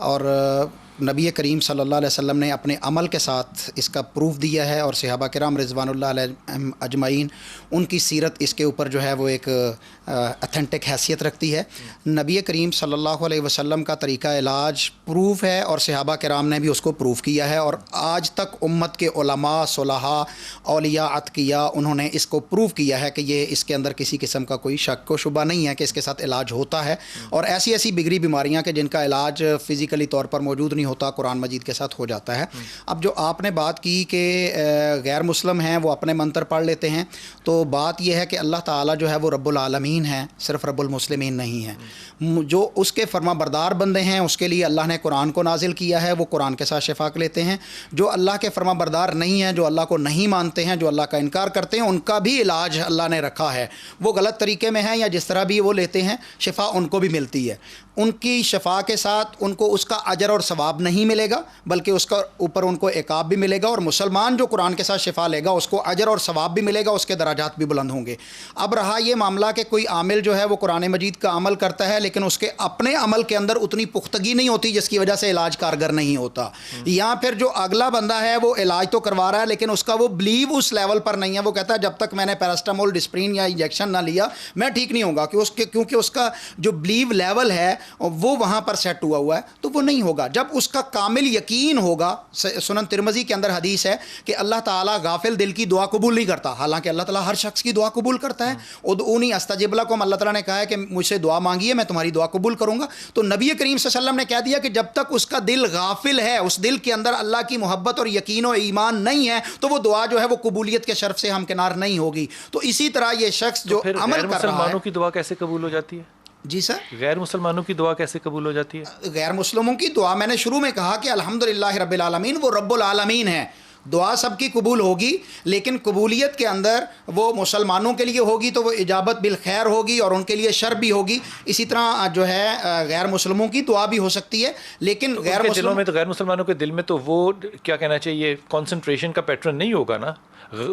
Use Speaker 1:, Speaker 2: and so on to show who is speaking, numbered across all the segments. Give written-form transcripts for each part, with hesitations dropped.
Speaker 1: اور نبی کریم صلی اللہ علیہ وسلم نے اپنے عمل کے ساتھ اس کا پروف دیا ہے، اور صحابہ کرام رضوان اللہ علیہم اجمعین ان کی سیرت اس کے اوپر جو ہے وہ ایک اتھینٹک حیثیت رکھتی ہے۔ نبی کریم صلی اللہ علیہ وسلم کا طریقہ علاج پروف ہے، اور صحابہ کرام نے بھی اس کو پروف کیا ہے، اور آج تک امت کے علماء، صلحاء، اولیاء، اتقیاء انہوں نے اس کو پروف کیا ہے کہ یہ اس کے اندر کسی قسم کا کوئی شک و شبہ نہیں ہے کہ اس کے ساتھ علاج ہوتا ہے، اور ایسی ایسی بگڑی بیماریاں کہ جن کا علاج فزیکلی طور پر موجود نہیں ہوتا قرآن مجید کے ساتھ ہو جاتا ہے۔ اب جو آپ نے بات کی کہ غیر مسلم ہیں وہ اپنے منتر پڑھ لیتے ہیں، تو بات یہ ہے کہ اللہ تعالیٰ جو ہے وہ رب العالمین ہے، صرف رب المسلمین نہیں ہے۔ جو اس کے فرما بردار بندے ہیں اس کے لیے اللہ نے قرآن کو نازل کیا ہے، وہ قرآن کے ساتھ شفا لیتے ہیں۔ جو اللہ کے فرما بردار نہیں ہیں، جو اللہ کو نہیں مانتے ہیں، جو اللہ کا انکار کرتے ہیں، ان کا بھی علاج اللہ نے رکھا ہے۔ وہ غلط طریقے میں ہیں یا جس طرح بھی وہ لیتے ہیں، شفا ان کو بھی ملتی ہے۔ ان کی شفا کے ساتھ ان کو اس کا اجر اور ثواب نہیں ملے گا، بلکہ اس کا اوپر ان کو عقاب بھی ملے گا، اور مسلمان جو قرآن کے ساتھ شفا لے گا اس کو اجر اور ثواب بھی ملے گا، اس کے درجات بھی بلند ہوں گے۔ اب رہا یہ معاملہ کہ کوئی عامل جو ہے وہ قرآن مجید کا عمل کرتا ہے لیکن اس کے اپنے عمل کے اندر اتنی پختگی نہیں ہوتی جس کی وجہ سے علاج کارگر نہیں ہوتا، یا پھر جو اگلا بندہ ہے وہ علاج تو کروا رہا ہے لیکن اس کا وہ بلیو اس لیول پر نہیں ہے، وہ کہتا ہے جب تک میں نے پیراسٹامول، ڈسپرین یا انجیکشن نہ لیا میں ٹھیک نہیں ہوگا، کیونکہ اس کا جو بلیو لیول ہے وہ وہاں پر سیٹ ہوا ہے، تو وہ نہیں ہوگا۔ جب اس کا کامل یقین ہوگا، سنن ترمذی کے اندر حدیث ہے کہ اللہ تعالیٰ غافل دل کی دعا قبول نہیں کرتا، حالانکہ اللہ تعالیٰ ہر شخص کی دعا قبول کرتا ہے۔ ادعونی استجب لکم، اللہ تعالیٰ نے کہا ہے کہ مجھ سے دعا مانگیے میں تمہاری دعا قبول کروں گا۔ تو نبی کریم صلی اللہ علیہ وسلم نے کہہ دیا کہ جب تک اس کا دل غافل ہے، اس دل کے اندر اللہ کی محبت اور یقین و ایمان نہیں ہے، تو وہ دعا جو ہے وہ قبولیت کے شرف سے ہمکنار نہیں ہوگی۔ تو اسی طرح یہ شخص جو عمل کر رہا ہے،
Speaker 2: مسلمانوں کی دعا کیسے قبول ہو جاتی ہے؟
Speaker 1: جی سر،
Speaker 2: غیر مسلمانوں کی دعا کیسے قبول ہو جاتی ہے؟
Speaker 1: غیر مسلموں کی دعا میں نے شروع میں کہا کہ الحمدللہ رب العالمین، وہ رب العالمین ہے، دعا سب کی قبول ہوگی، لیکن قبولیت کے اندر وہ مسلمانوں کے لیے ہوگی تو وہ اجابت بالخیر ہوگی اور ان کے لیے شر بھی ہوگی۔ اسی طرح جو ہے غیر مسلموں کی دعا بھی ہو سکتی ہے، لیکن غیر
Speaker 2: دلوں میں تو غیر مسلمانوں کے دل میں تو وہ کیا کہنا چاہیے کنسنٹریشن کا پیٹرن نہیں ہوگا نا،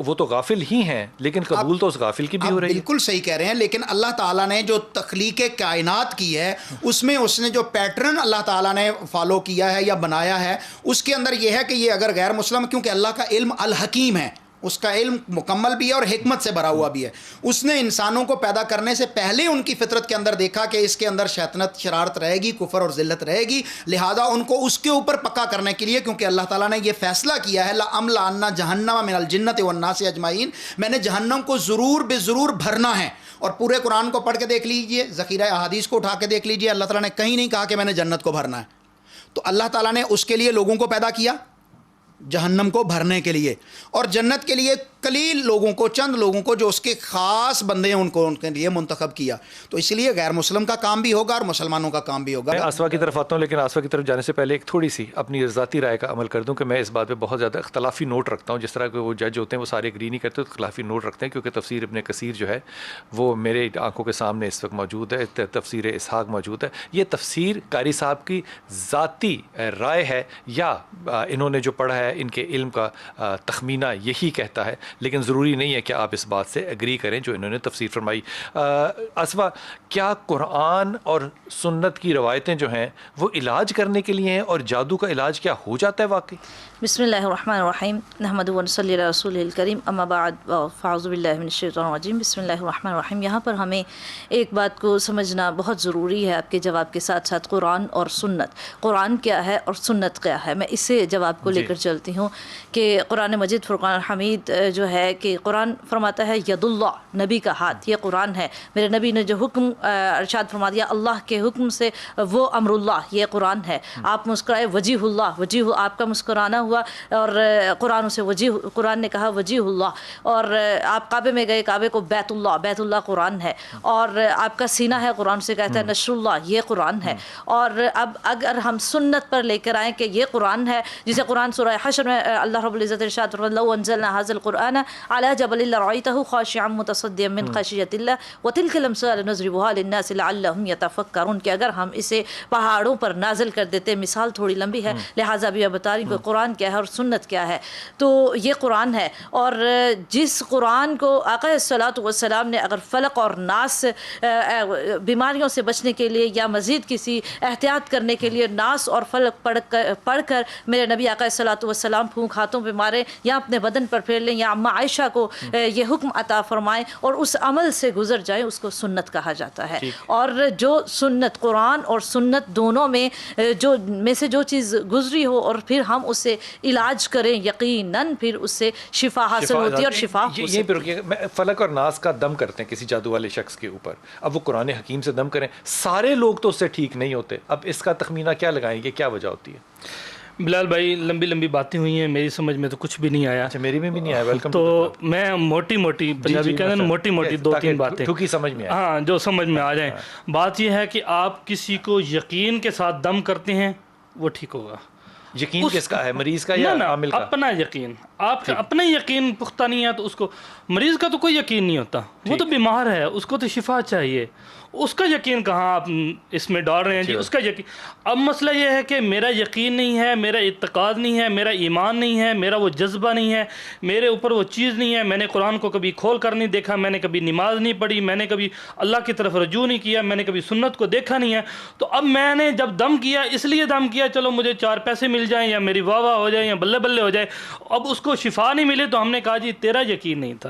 Speaker 2: وہ تو غافل ہی ہیں، لیکن قبول تو اس غافل کی بھی ہو رہی ہے۔
Speaker 1: بالکل صحیح کہہ رہے ہیں، لیکن اللہ تعالیٰ نے جو تخلیق کائنات کی ہے اس میں اس نے جو پیٹرن اللہ تعالیٰ نے فالو کیا ہے یا بنایا ہے، اس کے اندر یہ ہے کہ یہ اگر غیر مسلم، کیونکہ اللہ کا علم الحکیم ہے، اس کا علم مکمل بھی ہے اور حکمت سے بھرا ہوا بھی ہے، اس نے انسانوں کو پیدا کرنے سے پہلے ان کی فطرت کے اندر دیکھا کہ اس کے اندر شیطنت، شرارت رہے گی، کفر اور ذلت رہے گی، لہذا ان کو اس کے اوپر پکا کرنے کے لیے، کیونکہ اللہ تعالیٰ نے یہ فیصلہ کیا ہے لَأَمْلَأَنَّ جَهَنَّمَ مِنَ الْجِنَّةِ وَالنَّاسِ أَجْمَعِينَ، میں نے جہنم کو ضرور بے ضرور بھرنا ہے۔ اور پورے قرآن کو پڑھ کے دیکھ لیجئے، ذخیرہ احادیث کو اٹھا کے دیکھ لیجئے، اللہ تعالیٰ نے کہیں نہیں کہا کہ میں نے جنت کو بھرنا ہے۔ تو اللہ تعالیٰ نے اس کے لیے لوگوں کو پیدا کیا جہنم کو بھرنے کے لیے، اور جنت کے لیے قلیل لوگوں کو، چند لوگوں کو جو اس کے خاص بندے ہیں ان کو ان کے لیے منتخب کیا۔ تو اس لیے غیر مسلم کا کام بھی ہوگا اور مسلمانوں کا کام بھی ہوگا۔
Speaker 2: میں آسوا کی طرف آتا ہوں، لیکن آسوا کی طرف جانے سے پہلے ایک تھوڑی سی اپنی ذاتی رائے کا عمل کر دوں کہ میں اس بات پہ بہت زیادہ اختلافی نوٹ رکھتا ہوں، جس طرح کہ وہ جج ہوتے ہیں وہ سارے اگری نہیں کرتے، تو اختلافی نوٹ رکھتے ہیں، کیونکہ تفسیر ابن کثیر جو ہے وہ میرے آنکھوں کے سامنے اس وقت موجود ہے، تفسیر اسحاق موجود ہے۔ یہ تفسیر قاری صاحب کی ذاتی رائے ہے یا انہوں نے جو پڑھا ہے ان کے علم کا تخمینہ یہی کہتا ہے، لیکن ضروری نہیں ہے کہ آپ اس بات سے اگری کریں جو انہوں نے تفسیر فرمائی۔ اسوا، کیا قرآن اور سنت کی روایتیں جو ہیں وہ علاج کرنے کے لیے ہیں، اور جادو کا علاج کیا ہو جاتا ہے واقعی؟
Speaker 3: بسم اللہ الرحمن الرحیم، نحمد و نصلی علی رسول الکریم، اما بعد فاعوذ باللہ من الشیطان الرجیم، بسم اللہ الرحمن الرحیم۔ یہاں پر ہمیں ایک بات کو سمجھنا بہت ضروری ہے آپ کے جواب کے ساتھ ساتھ، قرآن اور سنت، قرآن کیا ہے اور سنت کیا ہے۔ میں اسے جواب کو لے کر چلتی ہوں کہ قرآن مجید فرقان الحمید جو ہے کہ قرآن فرماتا ہے ید اللہ، نبی کا ہاتھ، یہ قرآن ہے۔ میرے نبی نے جو حکم ارشاد فرما دیا اللہ کے حکم سے، وہ امر اللہ، یہ قرآن ہے۔ آپ مسکرائے، وجیہ اللہ، وجیہ آپ کا مسکرانا ہوا، اور قرآن سے وجیہ، قرآن نے کہا وجیہ اللہ۔ اور آپ کعبے میں گئے، کعبے کو بیت اللہ، بیت اللہ قرآن ہے۔ اور آپ کا سینہ ہے، قرآن سے کہتا ہے نشر اللہ، یہ قرآن ہے۔ اور اب اگر ہم سنت پر لے کر آئیں کہ یہ قرآن ہے، جسے قرآن سورہ حشر میں اللہ رب العزت ارشاد فرماتا ہے لو انزلنا هذا القرآن القرآن علی جبل لرأیتہ خاشعا متصدعا من خشیۃ اللہ وتلک الامثال نضربها للناس لعلهم یتفکرون، کہ اگر ہم اسے پہاڑوں پر نازل کر دیتے، مثال تھوڑی لمبی ہے لہٰذا بھی بتا رہی کہ قرآن کیا ہے اور سنت کیا ہے، تو یہ قرآن ہے۔ اور جس قرآن کو آقا الصلاۃ والسلام نے اگر فلق اور ناس بیماریوں سے بچنے کے لیے یا مزید کسی احتیاط کرنے کے لیے ناس اور فلق پڑھ کر میرے نبی آقا الصلاۃ والسلام پھونک ہاتھوں پہ مارے یا اپنے بدن پر پھیر لیں یا اماں عائشہ کو یہ حکم عطا فرمائیں اور اس عمل سے گزر جائیں، اس کو سنت کہا جاتا ہے۔ اور جو سنت، قرآن اور سنت دونوں میں سے جو چیز گزری ہو اور پھر ہم اس سے علاج کریں، یقیناً پھر اس سے شفا حاصل ہوتی ہے اور شفا ہو
Speaker 2: یہ پہ رکیے، فلک اور ناس کا دم کرتے ہیں کسی جادو والے شخص کے اوپر، اب وہ قرآن حکیم سے دم کریں، سارے لوگ تو اس سے ٹھیک نہیں ہوتے، اب اس کا تخمینہ کیا لگائیں گے، کیا وجہ ہوتی ہے؟
Speaker 4: بلال بھائی لمبی لمبی باتیں ہوئی ہیں، میری سمجھ میں تو کچھ بھی نہیں آیا۔
Speaker 2: اچھا میری میں بھی نہیں آیا، ویلکم۔
Speaker 4: تو میں موٹی پنجابی کہتے ہیں موٹی دو تین باتیں
Speaker 2: ٹھوکی سمجھ میں آئے،
Speaker 4: ہاں جو سمجھ میں آ جائیں۔ بات یہ ہے کہ آپ کسی کو یقین کے ساتھ دم کرتے ہیں وہ ٹھیک ہوگا۔
Speaker 2: یقین کس کا ہے، مریض کا یا عامل کا؟
Speaker 4: اپنا یقین، آپ کا اپنا یقین پختہ نہیں ہے تو اس کو، مریض کا تو کوئی یقین نہیں ہوتا، وہ تو بیمار ہے، اس کو تو شفا چاہیے، اس کا یقین کہاں آپ اس میں ڈال رہے ہیں جی، اس کا یقین۔ اب مسئلہ یہ ہے کہ میرا یقین نہیں ہے، میرا اعتقاد نہیں ہے، میرا ایمان نہیں ہے، میرا وہ جذبہ نہیں ہے، میرے اوپر وہ چیز نہیں ہے، میں نے قرآن کو کبھی کھول کر نہیں دیکھا، میں نے کبھی نماز نہیں پڑھی، میں نے کبھی اللہ کی طرف رجوع نہیں کیا، میں نے کبھی سنت کو دیکھا نہیں ہے، تو اب میں نے جب دم کیا اس لیے دم کیا چلو مجھے 4 پیسے مل جائیں یا میری واہ واہ ہو جائے یا بلے بلے ہو جائے، اب اس کو شفا نہیں ملے تو ہم نے کہا جی تیرا یقین نہیں تھا۔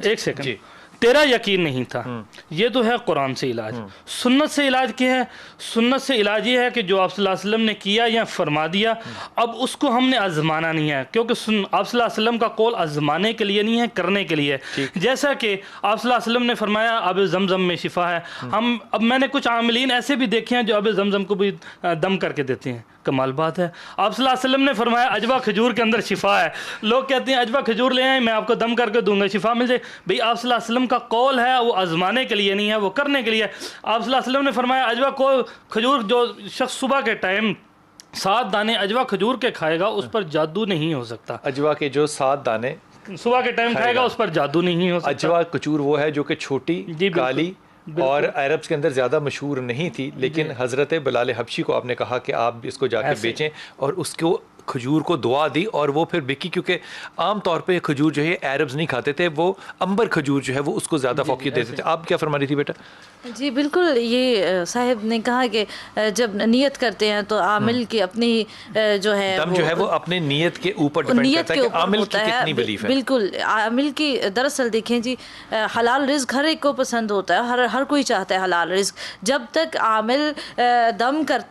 Speaker 4: ایک سیکنڈ، تیرا یقین نہیں تھا، یہ تو ہے قرآن سے علاج۔ سنت سے علاج کیا ہے؟ سنت سے علاج یہ ہے کہ جو آپ صلی اللہ علیہ وسلم نے کیا یا فرما دیا، اب اس کو ہم نے آزمانا نہیں ہے، کیونکہ آپ صلی اللہ علیہ وسلم کا قول آزمانے کے لیے نہیں ہے، کرنے کے لیے ہے۔ جیسا کہ آپ صلی اللہ علیہ وسلم نے فرمایا آب زمزم میں شفا ہے، اب میں نے کچھ عاملین ایسے بھی دیکھے ہیں جو آب زمزم کو بھی دم کر کے دیتے ہیں، کمال بات ہے۔ آپ صلی اللہ علیہ وسلم نے فرمایا عجوا کھجور کے اندر شفا ہے، لوگ کہتے ہیں عجوا کھجور لے آئیں میں آپ کو دم کر کے دوں گا شفا مل جائے، بھئی آپ صلی اللہ علیہ وسلم کا قول ہے وہ آزمانے کے لیے نہیں ہے، وہ کرنے کے لیے ہے۔ آپ صلی اللہ علیہ وسلم نے فرمایا عجوا کو کھجور، جو شخص صبح کے ٹائم 7 دانے عجوا کھجور کے کھائے گا اس پر جادو نہیں ہو سکتا۔
Speaker 2: عجوا کے جو 7 دانے
Speaker 4: صبح کے ٹائم کھائے گا اس پر جادو نہیں ہو سکتا۔
Speaker 2: عجوا کھجور وہ ہے جو کہ چھوٹی، کالی اور عربس کے اندر زیادہ مشہور نہیں تھی، لیکن حضرت بلال حبشی کو آپ نے کہا کہ آپ اس کو جا کے بیچیں، اور اس کو کھجور کو دعا دی اور وہ پھر بکی، کیونکہ عام طور پہ کھجور جو ہے عربز نہیں کھاتے تھے، وہ امبر کھجور جو ہے وہ اس کو زیادہ فوقیت دیتے تھے۔ آپ کیا فرما رہی تھی بیٹا؟
Speaker 3: جی بالکل، یہ صاحب نے کہا کہ جب نیت کرتے ہیں تو عامل کی اپنی جو ہے
Speaker 2: دم جو ہے وہ اپنے نیت کے اوپر ڈیپینڈ کرتا ہے کہ عامل کی کتنی بلیف ہے۔
Speaker 3: بالکل، عامل کی دراصل دیکھیں جی، حلال رزق ہر ایک کو پسند ہوتا ہے، ہر کوئی چاہتا ہے حلال رزق۔ جب تک عامل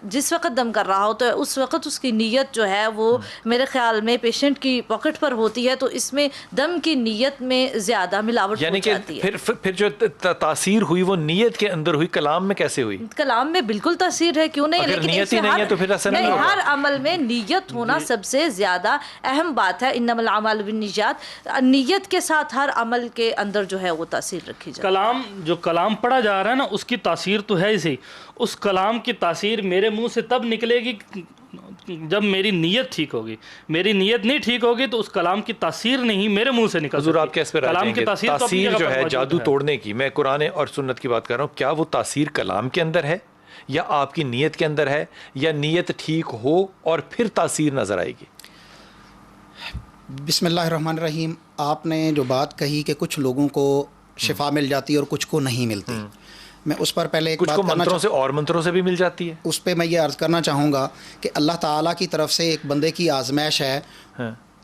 Speaker 3: جس وقت دم کر رہا ہوتا ہے اس وقت اس کی نیت جو ہے وہ میرے خیال میں پیشنٹ کی پاکٹ پر ہوتی ہے، تو اس میں دم کی نیت میں زیادہ ملاوٹ ہو جاتی ہے۔
Speaker 2: پھر جو تاثیر ہوئی وہ نیت کے اندر ہوئی، کلام میں کیسے ہوئی؟
Speaker 3: کلام میں بالکل تاثیر ہے، کیوں نہیں،
Speaker 2: لیکن نیت ہی نہیں ہے تو پھر اثر نہیں ہوگا۔
Speaker 3: ہر عمل میں نیت ہونا سب سے زیادہ اہم بات ہے، انما الاعمال بالنیات، نیت کے ساتھ ہر عمل کے اندر جو ہے وہ تاثیر رکھی جائے۔
Speaker 4: کلام پڑھا جا رہا ہے نا، اس کی تاثیر تو ہے ہی صحیح، اس کلام کی تاثیر میرے منہ سے تب نکلے گی جب میری نیت ٹھیک ہوگی، میری نیت نہیں ٹھیک ہوگی تو اس کلام کی تاثیر نہیں میرے منہ سے نکل سکتی۔
Speaker 2: حضور آپ کیس پہ
Speaker 4: کلام کی
Speaker 2: تاثیر جو ہے جادو توڑنے کی، میں قرآن اور سنت کی بات کر رہا ہوں، کیا وہ تاثیر کلام کے اندر ہے یا آپ کی نیت کے اندر ہے، یا نیت ٹھیک ہو اور پھر تاثیر نظر آئے گی؟
Speaker 1: بسم اللہ الرحمن الرحیم۔ آپ نے جو بات کہی کہ کچھ لوگوں کو شفا مل جاتی ہے اور کچھ کو نہیں ملتی، میں اس پر پہلے ایک بات کرنا
Speaker 2: منتروں سے اور منتروں سے بھی مل جاتی ہے،
Speaker 1: اس پہ میں یہ عرض کرنا چاہوں گا کہ اللہ تعالیٰ کی طرف سے ایک بندے کی آزمائش ہے،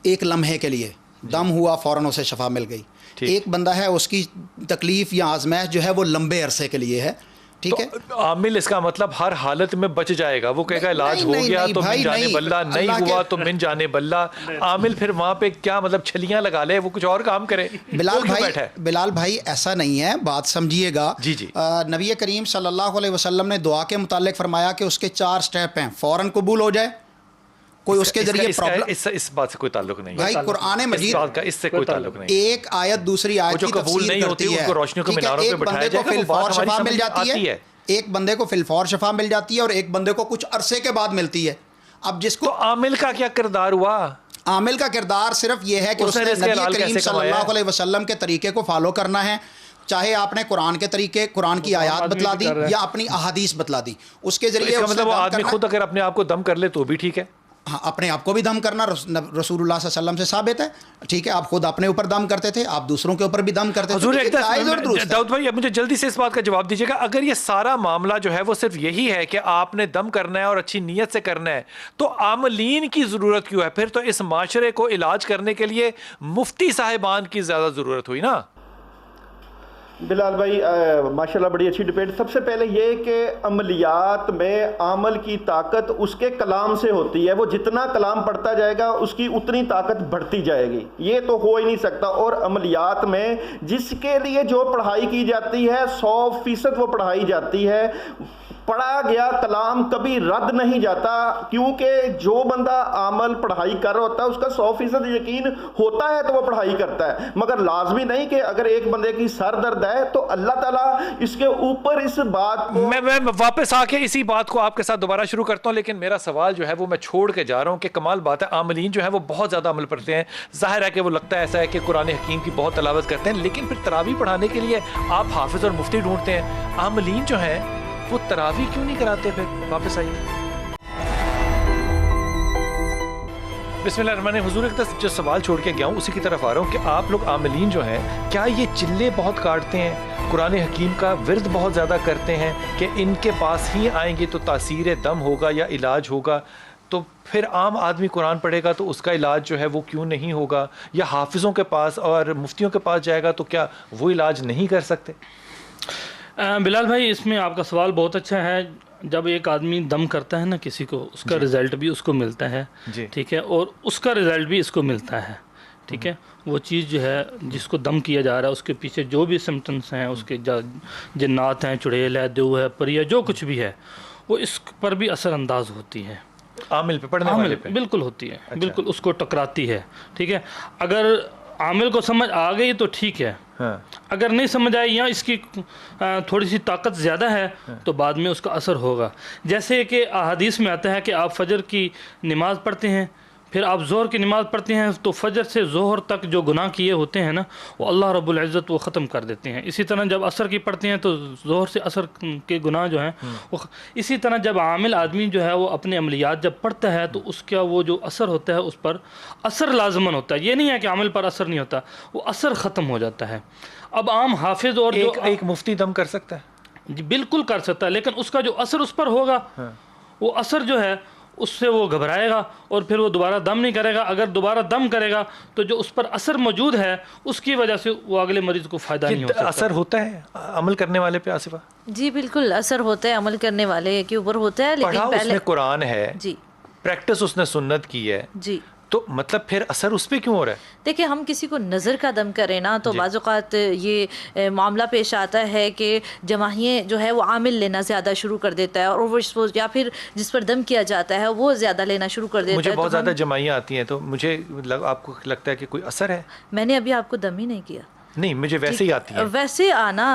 Speaker 1: ایک لمحے کے لیے دم ہوا فوراً اسے شفا مل گئی۔ ایک بندہ ہے اس کی تکلیف یا آزمائش جو ہے وہ لمبے عرصے کے لیے ہے، ٹھیک ہے۔
Speaker 2: عامل اس کا مطلب ہر حالت میں بچ جائے گا، وہ کہے گا علاج ہو گیا تو من جانے بلّہ، نہیں ہوا تو من جانے بلّہ۔ عامل پھر وہاں پہ کیا مطلب چھلیاں لگا لے، وہ کچھ اور کام کرے؟
Speaker 1: بلال بھائی ایسا نہیں ہے، بات سمجھیے گا۔
Speaker 2: جی
Speaker 1: نبی کریم صلی اللہ علیہ وسلم نے دعا کے متعلق فرمایا کہ اس کے 4 سٹیپ ہیں، فوراً قبول ہو جائے، کوئی اس کے ذریعے پرابلم،
Speaker 2: اس بات سے کوئی تعلق نہیں
Speaker 1: بھائی، قرآن مجید
Speaker 2: کا اس سے کوئی تعلق نہیں۔
Speaker 1: ایک آیت دوسری آیت کی تفسیر کرتی ہے،
Speaker 2: روشنیوں کے میناروں پہ بٹھایا جائے گا،
Speaker 1: ایک بندے کو فی الفور شفا مل جاتی ہے، ایک بندے کو فی الفور شفا مل جاتی ہے اور ایک بندے کو کچھ عرصے کے بعد ملتی ہے۔ اب جس کو
Speaker 2: عامل کا کیا کردار ہوا؟
Speaker 1: عامل کا کردار صرف یہ ہے کہ اس نے نبی کریم صلی اللہ علیہ وسلم کے طریقے کو فالو کرنا ہے، چاہے آپ نے قرآن کے طریقے، قرآن کی آیات بتلا دی یا اپنی احادیث بتلا دی، اس کے ذریعے
Speaker 2: مطلب وہ آدمی خود اگر اپنے آپ کو دم کر لے تو بھی ٹھیک ہے.
Speaker 1: ہاں، اپنے آپ کو بھی دم کرنا رسول اللہ صلی اللہ علیہ وسلم سے ثابت ہے. ٹھیک ہے، آپ خود اپنے اوپر دم کرتے تھے، آپ دوسروں کے اوپر بھی دم کرتے تھے.
Speaker 2: داؤد بھائی اب مجھے جلدی سے اس بات کا جواب دیجیے گا، اگر یہ سارا معاملہ جو ہے وہ صرف یہی ہے کہ آپ نے دم کرنا ہے اور اچھی نیت سے کرنا ہے، تو عاملین کی ضرورت کیوں ہے؟ پھر تو اس معاشرے کو علاج کرنے کے لیے مفتی صاحبان کی زیادہ ضرورت ہوئی نا.
Speaker 5: بلال بھائی ماشاءاللہ بڑی اچھی ڈبیٹ. سب سے پہلے یہ کہ عملیات میں عمل کی طاقت اس کے کلام سے ہوتی ہے، وہ جتنا کلام پڑھتا جائے گا اس کی اتنی طاقت بڑھتی جائے گی، یہ تو ہو ہی نہیں سکتا. اور عملیات میں جس کے لیے جو پڑھائی کی جاتی ہے 100% وہ پڑھائی جاتی ہے. پڑھا گیا کلام کبھی رد نہیں جاتا، کیونکہ جو بندہ عمل پڑھائی کر رہا ہوتا ہے اس کا 100% یقین ہوتا ہے تو وہ پڑھائی کرتا ہے. مگر لازمی نہیں کہ اگر ایک بندے کی سر درد ہے تو اللہ تعالیٰ اس کے اوپر اس بات کو...
Speaker 2: میں واپس آ کے اسی بات کو آپ کے ساتھ دوبارہ شروع کرتا ہوں، لیکن میرا سوال جو ہے وہ میں چھوڑ کے جا رہا ہوں کہ کمال بات ہے عاملین جو ہے وہ بہت زیادہ عمل پڑھتے ہیں. ظاہر ہے کہ وہ لگتا ہے ایسا ہے کہ قرآن حکیم کی بہت تلاوت کرتے ہیں، لیکن پھر تراویح پڑھانے کے لیے آپ حافظ اور مفتی ڈھونڈتے ہیں. عاملین جو ہیں وہ تراویح کیوں نہیں کراتے؟ پھر واپس آئیے. بسم اللہ الرحمن الرحیم. حضور اقدس جو سوال چھوڑ کے گیا ہوں اسی کی طرف آ رہا ہوں کہ آپ لوگ عاملین جو ہیں کیا یہ چلے بہت کاٹتے ہیں، قرآن حکیم کا ورد بہت زیادہ کرتے ہیں کہ ان کے پاس ہی آئیں گے تو تاثیر دم ہوگا یا علاج ہوگا، تو پھر عام آدمی قرآن پڑھے گا تو اس کا علاج جو ہے وہ کیوں نہیں ہوگا؟ یا حافظوں کے پاس اور مفتیوں کے پاس جائے گا تو کیا وہ علاج نہیں کر سکتے؟
Speaker 4: بلال بھائی اس میں آپ کا سوال بہت اچھا ہے. جب ایک آدمی دم کرتا ہے نا کسی کو، اس کا رزلٹ بھی اس کو ملتا ہے، ٹھیک ہے، اور اس کا رزلٹ بھی اس کو ملتا ہے، ٹھیک ہے. وہ چیز جو ہے جس کو دم کیا جا رہا ہے اس کے پیچھے جو بھی سمٹمس ہیں، اس کے جنات ہیں، چڑیل ہے، دیو ہے، پری ہے، جو کچھ بھی ہے، وہ اس پر بھی اثر انداز ہوتی ہے.
Speaker 2: عامل پہ، پڑھنے والے پہ
Speaker 4: بالکل ہوتی ہے. بالکل اس کو ٹکراتی ہے، ٹھیک ہے. اگر عامل کو سمجھ آ گئی تو ٹھیک ہے، اگر نہیں سمجھ آئی یا اس کی تھوڑی سی طاقت زیادہ ہے تو بعد میں اس کا اثر ہوگا. جیسے کہ احادیث میں آتا ہے کہ آپ فجر کی نماز پڑھتے ہیں، پھر آپ ظہر کی نماز پڑھتے ہیں، تو فجر سے ظہر تک جو گناہ کیے ہوتے ہیں نا وہ اللہ رب العزت وہ ختم کر دیتے ہیں. اسی طرح جب عصر کی پڑھتے ہیں تو ظہر سے عصر کے گناہ جو ہیں وہ اسی طرح جب عامل آدمی جو ہے وہ اپنے عملیات جب پڑھتا ہے تو اس کا وہ جو اثر ہوتا ہے اس پر اثر لازماً ہوتا ہے. یہ نہیں ہے کہ عامل پر اثر نہیں ہوتا، وہ اثر ختم ہو جاتا ہے. اب عام حافظ اور جو
Speaker 2: ایک مفتی دم کر سکتا ہے؟
Speaker 4: جی بالکل کر سکتا ہے، لیکن اس کا جو اثر اس پر ہوگا وہ اثر جو ہے اس سے وہ گھبرائے گا اور پھر وہ دوبارہ دم نہیں کرے گا. اگر دوبارہ دم کرے گا تو جو اس پر اثر موجود ہے اس کی وجہ سے وہ اگلے مریض کو فائدہ نہیں ہو سکتا.
Speaker 2: اثر ہوتا ہے عمل کرنے والے پہ آصفہ؟
Speaker 3: جی بالکل اثر ہوتا ہے، عمل کرنے والے کے اوپر ہوتا ہے. لیکن
Speaker 2: پڑھا اس نے قرآن ہے،
Speaker 3: جی،
Speaker 2: پریکٹس اس نے سنت کی ہے،
Speaker 3: جی،
Speaker 2: تو مطلب پھر اثر اس پہ کیوں ہو رہا ہے؟
Speaker 3: دیکھیں ہم کسی کو نظر کا دم کریں نا تو بعض اوقات یہ معاملہ پیش آتا ہے کہ جماہیے جو ہے وہ عامل لینا زیادہ شروع کر دیتا ہے، اور وہ یا پھر جس پر دم کیا جاتا ہے وہ زیادہ لینا شروع کر دیتا ہے.
Speaker 2: مجھے بہت زیادہ جماعیاں آتی ہیں تو مجھے آپ کو لگتا ہے کہ کوئی اثر ہے؟
Speaker 3: میں نے ابھی آپ کو دم ہی نہیں کیا.
Speaker 2: نہیں، مجھے ویسے ہی آتی ہے.
Speaker 3: ویسے آنا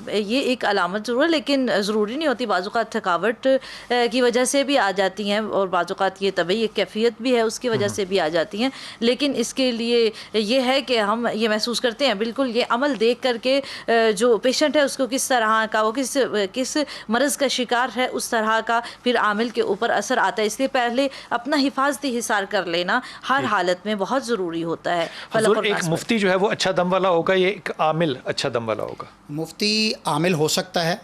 Speaker 3: یہ ایک علامت ضرور ہے، لیکن ضروری نہیں ہوتی. بعض اوقات تھکاوٹ کی وجہ سے بھی آ جاتی ہیں، اور بعض اوقات یہ طبعی ایک کیفیت بھی ہے اس کی وجہ سے بھی آ جاتی ہیں. لیکن اس کے لیے یہ ہے کہ ہم یہ محسوس کرتے ہیں بالکل یہ عمل دیکھ کر کے جو پیشنٹ ہے اس کو کس طرح کا، وہ کس مرض کا شکار ہے، اس طرح کا پھر عامل کے اوپر اثر آتا ہے. اس لیے پہلے اپنا حفاظتی حصار کر لینا ہر حالت میں بہت ضروری ہوتا ہے.
Speaker 2: حضور ایک مفتی جو ہے وہ اچھا دم والا ہوگا، ایک عامل اچھا دم والا ہوگا؟
Speaker 1: مفتی عامل ہو سکتا ہے،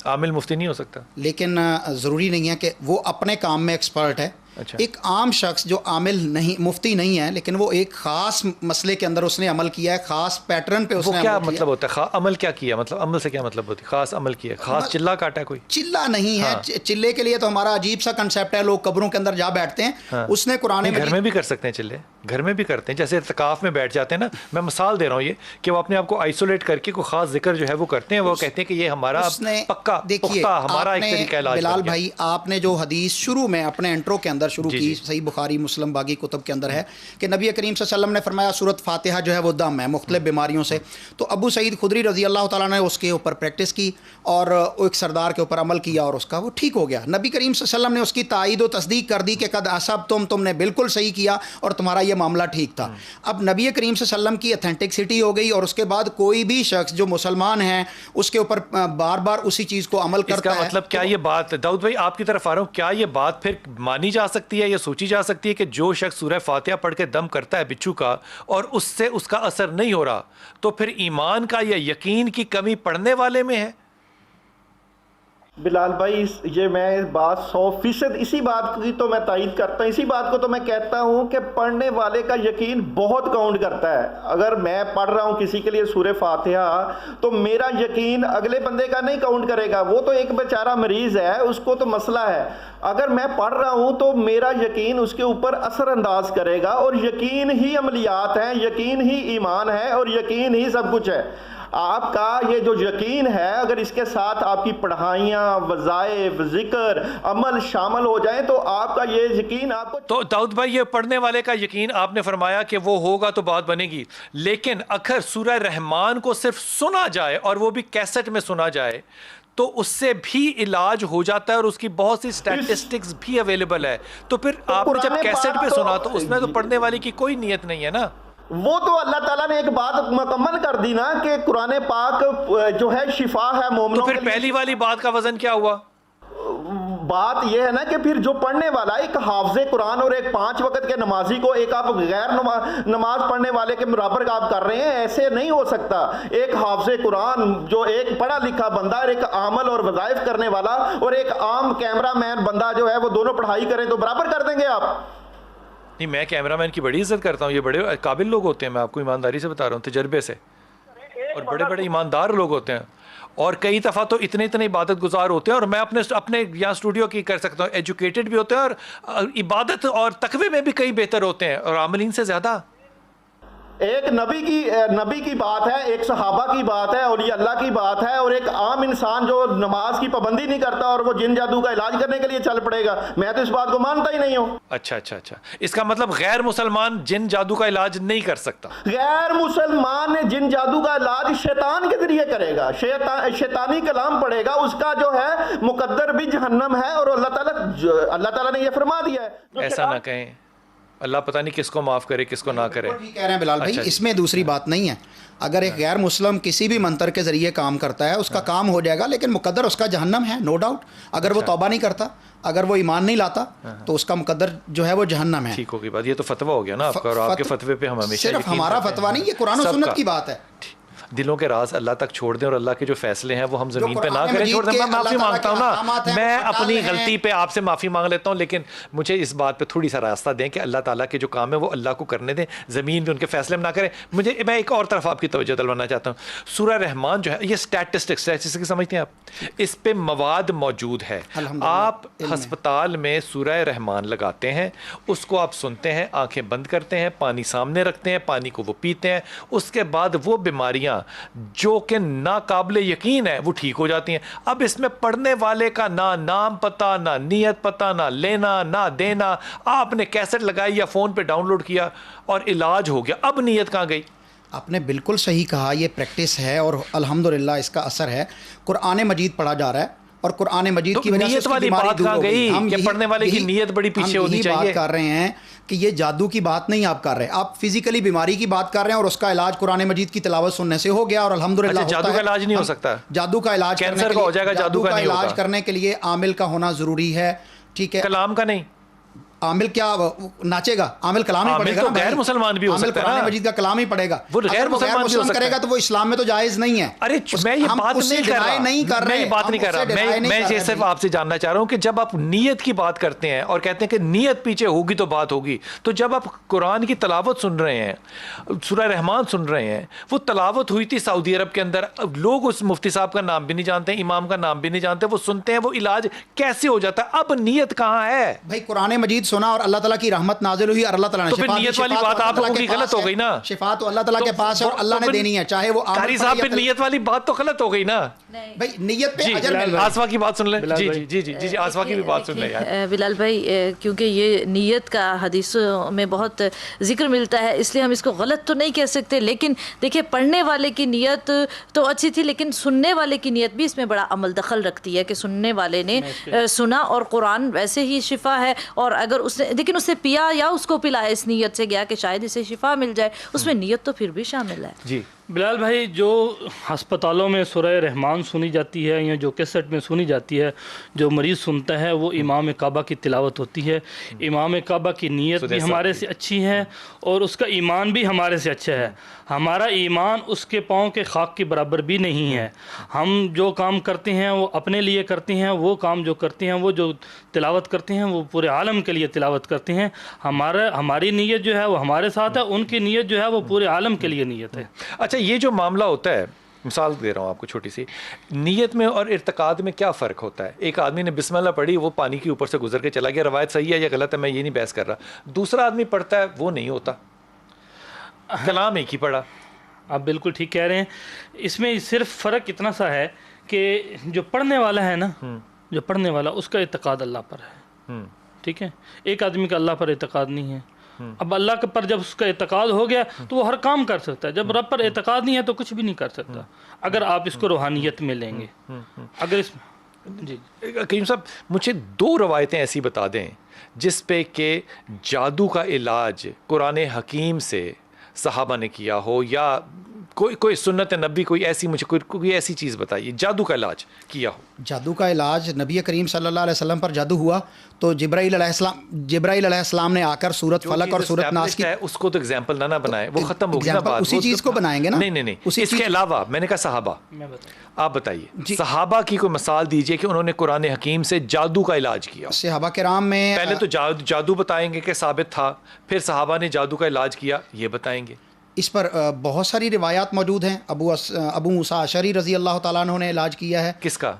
Speaker 2: عامل مفتی نہیں ہو سکتا،
Speaker 1: لیکن ضروری نہیں ہے کہ وہ اپنے کام میں ایکسپرٹ ہے. ایک عام شخص جو عامل نہیں، مفتی نہیں ہے، لیکن وہ ایک خاص مسئلے کے اندر اس نے عمل کیا ہے، خاص پیٹرن پہ اس نے عمل کیا.
Speaker 2: مطلب ہوتا ہے عمل کیا کیا؟ مطلب عمل سے کیا مطلب ہوتی ہے؟ خاص عمل کیا، خاص چلا کاٹا ہے؟ کوئی چلا
Speaker 1: نہیں ہے. چلے کے لیے تو ہمارا عجیب سا کنسیپٹ ہے، لوگ قبروں کے اندر جا بیٹھتے ہیں. اس نے قرآن
Speaker 2: گھر میں بھی کر سکتے ہیں، چلے گھر میں بھی کرتے ہیں، جیسے اعتکاف میں بیٹھ جاتے ہیں نا. میں مثال دے رہا ہوں یہ کہ وہ اپنے آپ کو آئسولیٹ کر کے کوئی خاص ذکر جو ہے وہ کرتے ہیں، وہ کہتے ہیں کہ یہ ہمارا پکا. دیکھیے
Speaker 1: ہمارا ایک طریقہ علاج. بلال بھائی آپ نے جو حدیث شروع میں اپنے انٹرو کے اندر شروع کی، صحیح بخاری مسلم باقی کتب کے اندر ہے کہ نبی کریم صلی اللہ علیہ وسلم نے فرمایا سورۃ فاتحہ جو ہے وہ دم ہے مختلف بیماریوں سے. تو ابو سعید خدری رضی اللہ تعالیٰ نے اس کے اوپر پریکٹس کی اور ایک سردار کے اوپر عمل کیا اور اس کا وہ ٹھیک ہو گیا. نبی کریم صلی اللہ علیہ وسلم نے اس کی تائید و تصدیق کر دی کہ قد اصبتم، تم نے بالکل صحیح کیا اور تمہارا یہ معاملہ ٹھیک تھا. اب نبی کریم صلی اللہ علیہ وسلم کی اتھینٹکسٹی ہو گئی اور اس کے بعد کوئی بھی شخص جو مسلمان ہیں اس کے اوپر بار بار اسی چیز کو عمل کرتا ہے.
Speaker 2: اس کا مطلب کیا یہ بات، داؤد بھائی آپ کی طرف آ رہا ہوں، کیا یہ بات پھر مانی جا سکتی ہے یا سوچی جا سکتی ہے کہ جو شخص سورہ فاتحہ پڑھ کے دم کرتا ہے بچھو کا اور اس سے اس کا اثر نہیں ہو رہا، تو پھر ایمان کا یا یقین کی کمی پڑھنے والے میں ہے؟
Speaker 5: بلال بھائی یہ میں بات 100% اسی بات کی تو میں تائید کرتا ہوں، اسی بات کو تو میں کہتا ہوں کہ پڑھنے والے کا یقین بہت کاؤنٹ کرتا ہے. اگر میں پڑھ رہا ہوں کسی کے لیے سورہ فاتحہ تو میرا یقین اگلے بندے کا نہیں کاؤنٹ کرے گا. وہ تو ایک بیچارہ مریض ہے، اس کو تو مسئلہ ہے. اگر میں پڑھ رہا ہوں تو میرا یقین اس کے اوپر اثر انداز کرے گا، اور یقین ہی عملیات ہیں، یقین ہی ایمان ہے، اور یقین ہی سب کچھ ہے. آپ کا یہ جو یقین ہے اگر اس کے ساتھ آپ کی پڑھائیاں، وظائف، ذکر، عمل شامل ہو جائیں تو آپ کا یہ یقین آپ کو.
Speaker 2: تو داؤد بھائی یہ پڑھنے والے کا یقین آپ نے فرمایا کہ وہ ہوگا تو بات بنے گی، لیکن اگر سورہ رحمان کو صرف سنا جائے اور وہ بھی کیسٹ میں سنا جائے تو اس سے بھی علاج ہو جاتا ہے اور اس کی بہت سی سٹیٹسٹکس بھی اویلیبل ہے. تو پھر آپ نے جب کیسٹ پہ سنا تو اس میں تو پڑھنے والے کی کوئی نیت نہیں ہے نا.
Speaker 5: وہ تو اللہ تعالیٰ نے ایک بات مکمل کر دی نا کہ قرآن پاک جو ہے شفا ہے مومنوں.
Speaker 2: تو پھر پہلی والی بات کا وزن کیا ہوا؟
Speaker 5: بات یہ ہے نا کہ پھر جو پڑھنے والا ایک حافظ قرآن اور ایک 5 وقت کے نمازی کو ایک آپ غیر نماز پڑھنے والے کے برابر کا آپ کر رہے ہیں، ایسے نہیں ہو سکتا. ایک حافظ قرآن جو ایک پڑھا لکھا بندہ اور ایک عمل اور وظائف کرنے والا اور ایک عام کیمرہ مین بندہ جو ہے وہ دونوں پڑھائی کریں تو برابر کر دیں گے آپ؟
Speaker 2: نہیں، میں کیمرہ مین کی بڑی عزت کرتا ہوں، یہ بڑے قابل لوگ ہوتے ہیں، میں آپ کو ایمانداری سے بتا رہا ہوں، تجربے سے، اور بڑے بڑے ایماندار لوگ ہوتے ہیں، اور کئی دفعہ تو اتنے عبادت گزار ہوتے ہیں، اور میں اپنے یہاں اسٹوڈیو کی کر سکتا ہوں، ایجوکیٹڈ بھی ہوتے ہیں اور عبادت اور تقوی میں بھی کئی بہتر ہوتے ہیں اور عاملین سے زیادہ.
Speaker 5: ایک نبی کی بات ہے، ایک صحابہ کی بات ہے، اولیاء اللہ کی بات ہے، اور ایک عام انسان جو نماز کی پابندی نہیں کرتا اور وہ جن جادو کا علاج کرنے کے لیے چل پڑے گا. میں تو اس بات کو مانتا ہی نہیں ہوں.
Speaker 2: اچھا، اس کا مطلب غیر مسلمان جن جادو کا علاج نہیں کر سکتا.
Speaker 5: غیر مسلمان جن جادو کا علاج شیطان کے ذریعے کرے گا، شیطانی کلام پڑھے گا، اس کا جو ہے مقدر بھی جہنم ہے، اور اللہ تعالیٰ نے یہ فرما دیا ہے.
Speaker 2: ایسا نہ کہیں، اللہ پتہ نہیں کس کو معاف کرے کس کو نہ کرے.
Speaker 1: کہہ رہے ہیں بلال بھائی، اس میں دوسری بات نہیں ہے. اگر ایک غیر مسلم کسی بھی منتر کے ذریعے کام کرتا ہے اس کا کام ہو جائے گا، لیکن مقدر اس کا جہنم ہے، نو ڈاؤٹ. اگر وہ توبہ نہیں کرتا، اگر وہ ایمان نہیں لاتا تو اس کا مقدر جو ہے وہ جہنم ہے.
Speaker 2: ٹھیک ہوگی بات. یہ تو فتویٰ ہو گیا نا آپ کا، اور آپ کے فتوے پہ ہم ہمیشہ
Speaker 1: صرف ہمارا فتویٰ نہیں، یہ قرآن و سنت کی بات ہے.
Speaker 2: دلوں کے راز اللہ تک چھوڑ دیں اور اللہ کے جو فیصلے ہیں وہ ہم زمین پہ نہ کریں. چھوڑ دیں. میں معافی مانگتا ہوں نا، میں اپنی غلطی پہ آپ سے معافی مانگ لیتا ہوں، لیکن مجھے اس بات پہ تھوڑی سا راستہ دیں کہ اللہ تعالیٰ کے جو کام ہے وہ اللہ کو کرنے دیں، زمین پہ ان کے فیصلے میں نہ کریں. میں ایک اور طرف آپ کی توجہ دلوانا چاہتا ہوں. سورہ رحمان جو ہے یہ اسٹیٹسٹکس سمجھتے ہیں آپ، اس پہ مواد موجود ہے. آپ ہسپتال میں سورہ رحمان لگاتے ہیں، اس کو آپ سنتے ہیں، آنکھیں بند کرتے ہیں، پانی سامنے رکھتے ہیں، پانی کو وہ پیتے ہیں، اس کے بعد وہ بیماریاں جو کہ ناقابل یقین ہے وہ ٹھیک ہو جاتی ہیں. اب اس میں پڑھنے والے کا نہ نام پتہ، نہ نیت پتہ، نہ لینا نہ دینا. آپ نے کیسٹ لگائی یا فون پہ ڈاؤن لوڈ کیا اور علاج ہو گیا. اب نیت کہاں گئی؟
Speaker 1: آپ نے بالکل صحیح کہا، یہ پریکٹس ہے اور الحمدللہ اس کا اثر ہے. قرآن مجید پڑھا جا رہا ہے اور قرآن مجید کی وجہ سے
Speaker 2: نیت والی بات کہاں گئی کہ پڑھنے والے کی نیت بڑی پیچھے ہونی چاہیے.
Speaker 1: بات کر رہے ہیں کہ یہ جادو کی بات نہیں آپ کر رہے، آپ فزیکلی بیماری کی بات کر رہے ہیں اور اس کا علاج قرآن مجید کی تلاوت سننے سے ہو گیا. اور الحمدللہ
Speaker 2: جادو کا علاج نہیں ہو سکتا.
Speaker 1: جادو کا علاج
Speaker 2: کینسر کا ہو جائے گا، جادو کا نہیں ہوگا.
Speaker 1: علاج کرنے کے لیے عامل کا ہونا ضروری ہے. ٹھیک ہے،
Speaker 2: کلام کا نہیں.
Speaker 1: عامل کیا ناچے گا؟ عامل کلام ہی پڑھے گا.
Speaker 2: عامل تو غیر مسلمان بھی ہو سکتا ہے،
Speaker 1: قرآن مجید کا کلام ہی پڑھے گا.
Speaker 2: وہ غیر مسلمان بھی ہو سکتا ہے.
Speaker 1: کرے گا تو وہ اسلام میں تو جائز نہیں ہے.
Speaker 2: ارے میں یہ بات نہیں کر رہا،
Speaker 1: میں یہ بات نہیں کر رہا.
Speaker 2: میں یہ صرف آپ سے جاننا چاہ رہا ہوں کہ جب آپ نیت کی بات کرتے ہیں اور کہتے ہیں کہ نیت پیچھے ہوگی تو بات ہوگی، تو جب آپ قرآن کی تلاوت سن رہے ہیں، سورہ رحمان سن رہے ہیں، وہ تلاوت ہوئی تھی سعودی عرب کے اندر، لوگ اس مفتی صاحب کا نام بھی نہیں جانتے، امام کا نام بھی نہیں جانتے، وہ سنتے ہیں، وہ علاج کیسے ہو جاتا ہے؟ اب نیت کہاں ہے
Speaker 1: بھائی؟ قرآن مجید سنا اور اللہ تعالیٰ کی رحمت نازل ہوئی اور اللہ تعالیٰ نے
Speaker 2: تو پھر نیت والی بات آپ لوگوں کی غلط ہو گئی نا.
Speaker 1: شفا تو اللہ تعالیٰ کے پاس ہے اور اللہ نے دینی ہے، چاہے وہ
Speaker 2: قاری صاحب. پھر نیت والی بات تو غلط ہو گئی نا
Speaker 1: بھائی. نیت پہ اجر مل رہا ہے.
Speaker 2: آسوا کی بات سن لیں. جی آسوا کی بھی بات سن لیں یار.
Speaker 3: بلال بھائی، کیونکہ یہ نیت کا حدیثوں میں بہت ذکر ملتا ہے، اس لیے ہم اس کو غلط تو نہیں کہہ سکتے. لیکن دیکھیں، پڑھنے والے کی نیت تو اچھی تھی، لیکن سننے والے کی نیت بھی اس میں بڑا عمل دخل رکھتی ہے کہ سننے والے نے سنا، اور قرآن ویسے ہی شفا ہے، اور اگر اگر اس نے لیکن اس نے پیا یا اس کو پلایا اس نیت سے گیا کہ شاید اسے شفا مل جائے، اس میں نیت تو پھر بھی شامل ہے.
Speaker 2: جی
Speaker 4: بلال بھائی، جو ہسپتالوں میں سورہ رحمان سنی جاتی ہے یا جو کیسٹ میں سنی جاتی ہے، جو مریض سنتا ہے وہ امام کعبہ کی تلاوت ہوتی ہے. امام کعبہ کی نیت بھی ہمارے سے اچھی ہے اور اس کا ایمان بھی ہمارے سے اچھا ہے. ہمارا ایمان اس کے پاؤں کے خاک کے برابر بھی نہیں ہے. ہم جو کام کرتے ہیں وہ اپنے لیے کرتے ہیں، وہ کام جو کرتے ہیں، وہ جو تلاوت کرتے ہیں وہ پورے عالم کے لیے تلاوت کرتے ہیں. ہماری نیت جو ہے وہ ہمارے ساتھ ہے، ان کی نیت جو ہے وہ پورے عالم کے لیے نیت ہے.
Speaker 2: اچھا، یہ جو معاملہ ہوتا ہے، مثال دے رہا ہوں آپ کو چھوٹی سی، نیت میں اور ارتقاد میں کیا فرق ہوتا ہے؟ ایک آدمی نے بسم اللہ پڑھی، وہ پانی کے اوپر سے گزر کے چلا گیا، روایت صحیح ہے یا غلط ہے میں یہ نہیں بحث کر رہا. دوسرا آدمی پڑھتا ہے وہ نہیں ہوتا، کلام ایک ہی پڑھا.
Speaker 4: آپ بالکل ٹھیک کہہ رہے ہیں. اس میں صرف فرق اتنا سا ہے کہ جو پڑھنے والا ہے نا، جو پڑھنے والا اس کا اعتقاد اللہ پر ہے. ٹھیک ہے، ایک آدمی کا اللہ پر اعتقاد نہیں ہے. اب اللہ پر جب اس کا اعتقاد ہو گیا تو وہ ہر کام کر سکتا ہے. جب رب پر اعتقاد نہیں ہے تو کچھ بھی نہیں کر سکتا، اگر آپ اس کو روحانیت میں لیں گے. اگر اس جی
Speaker 2: کریم صاحب، مجھے 2 روایتیں ایسی بتا دیں جس پہ کہ جادو کا علاج قرآن حکیم سے صحابہ نے کیا ہو، یا کوئی سنت نبی، کوئی ایسی مجھے کوئی ایسی چیز بتائیے جادو کا علاج کیا ہو.
Speaker 1: جادو کا علاج نبی کریم صلی اللہ علیہ وسلم پر جادو ہوا تو جبرائیل علیہ السلام نے آ کر سورت فلق اور سورت ناس کی،
Speaker 2: اس کو تو ایگزامپل نہ بنائیں، وہ ختم ہو گئی نا بات.
Speaker 1: اسی چیز کو بنائیں گے نا.
Speaker 2: نہیں، اس کے علاوہ میں نے کہا صحابہ، آپ بتائیے صحابہ کی کوئی مثال دیجئے کہ انہوں نے قرآن حکیم سے جادو کا علاج کیا.
Speaker 1: صحابہ کرام میں
Speaker 2: پہلے تو جادو بتائیں گے کہ ثابت تھا، پھر صحابہ نے جادو کا علاج کیا، یہ بتائیں گے.
Speaker 1: اس پر بہت ساری روایات موجود ہیں. ابو موسیٰ اشعری رضی اللہ تعالیٰ عنہ نے علاج کیا ہے.
Speaker 2: کس کا؟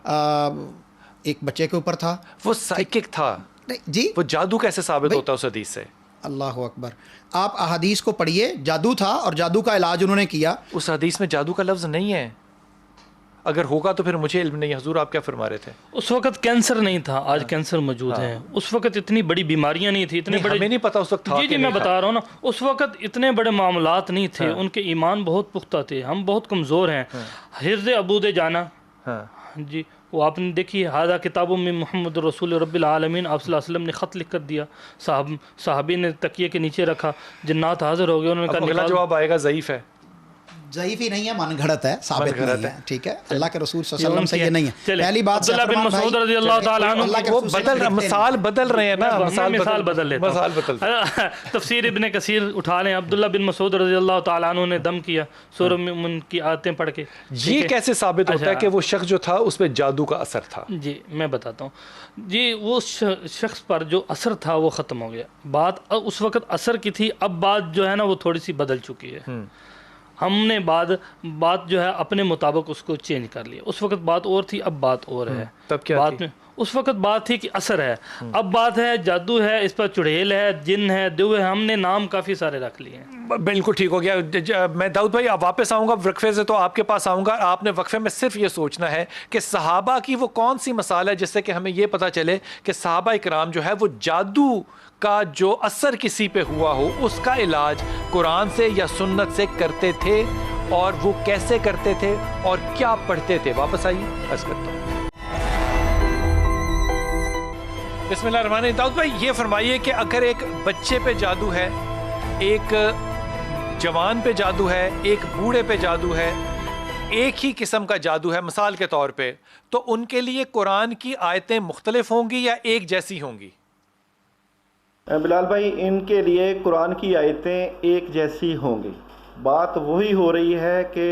Speaker 1: ایک بچے کے اوپر تھا.
Speaker 2: وہ سائیکک تھا
Speaker 1: جی.
Speaker 2: وہ جادو کیسے ثابت ہوتا ہے اس حدیث سے؟
Speaker 1: اللہ اکبر. آپ احادیث کو پڑھیے، جادو تھا اور جادو کا علاج انہوں نے کیا.
Speaker 2: اس حدیث میں جادو کا لفظ نہیں ہے، اگر ہوگا تو پھر مجھے علم نہیں. حضور آپ کیا فرما رہے تھے؟
Speaker 4: اس وقت کینسر نہیں تھا، آج کینسر موجود ہے. اس وقت اتنی بڑی بیماریاں نہیں تھی، اتنے بڑے،
Speaker 2: ہمیں نہیں پتا اس وقت تھا.
Speaker 4: جی میں بتا رہا ہوں نا، اس وقت اتنے بڑے معاملات نہیں تھے. ان کے ایمان بہت پختہ تھے، ہم بہت کمزور ہیں. حرز عبود جانا، جی وہ آپ نے دیکھی، ہادہ کتاب میں محمد رسول رب العالمین، آپ صلی اللہ علیہ وسلم نے خط لکھ کر دیا، صحابی نے تکیے کے نیچے رکھا، جنات حاضر ہو گئے. انہوں نے کہا
Speaker 2: اگلا جواب آئے گا ضعیف ہے.
Speaker 1: ضعیف ہی نہیں ہے، من گھڑت ہے، ثابت نہیں ہے. ٹھیک ہے، اللہ کے رسول صلی اللہ علیہ وسلم سے یہ نہیں ہے. پہلی بات
Speaker 4: عبداللہ بن مسعود رضی اللہ تعالیٰ عنہ،
Speaker 2: وہ مثال بدل رہے ہیں نا،
Speaker 4: مثال بدل لیتا ہوں. تفسیر ابن کثیر اٹھا لیں، عبداللہ بن مسعود رضی اللہ تعالیٰ عنہ نے دم کیا سورہ مومن کی آیتیں پڑھ کے.
Speaker 2: یہ کیسے ثابت ہوتا ہے کہ وہ شخص جو تھا اس پہ جادو کا اثر تھا؟
Speaker 4: جی میں بتاتا ہوں. جی وہ شخص پر جو اثر تھا وہ ختم ہو گیا. بات اس وقت اثر کی تھی، اب بات جو ہے نا وہ تھوڑی سی بدل چکی ہے. ہم نے بات جو ہے اپنے مطابق اس کو چینج کر لیا. اس وقت بات اور تھی، اب بات اور ہے.
Speaker 2: تب کیا
Speaker 4: بات میں اس وقت بات تھی کہ اثر ہے، اب بات ہے جادو ہے، اس پر چڑیل ہے، جن ہے، دیو ہے. ہم نے نام کافی سارے رکھ لیے ہیں.
Speaker 2: بالکل ٹھیک ہو گیا. میں داؤد بھائی آپ واپس آؤں گا وقفے سے، تو آپ کے پاس آؤں گا. آپ نے وقفے میں صرف یہ سوچنا ہے کہ صحابہ کی وہ کون سی مثال ہے جس سے کہ ہمیں یہ پتہ چلے کہ صحابہ اکرام جو ہے وہ جادو کا جو اثر کسی پہ ہوا ہو اس کا علاج قرآن سے یا سنت سے کرتے تھے، اور وہ کیسے کرتے تھے اور کیا پڑھتے تھے. واپس آئیے، عرض کرتا ہوں. بسم اللہ الرحمن الرحیم. داؤد بھائی یہ فرمائیے کہ اگر ایک بچے پہ جادو ہے، ایک جوان پہ جادو ہے، ایک بوڑھے پہ جادو ہے، ایک ہی قسم کا جادو ہے مثال کے طور پہ، تو ان کے لیے قرآن کی آیتیں مختلف ہوں گی یا ایک جیسی ہوں گی؟
Speaker 5: بلال بھائی، ان کے لیے قرآن کی آیتیں ایک جیسی ہوں گی. بات وہی ہو رہی ہے کہ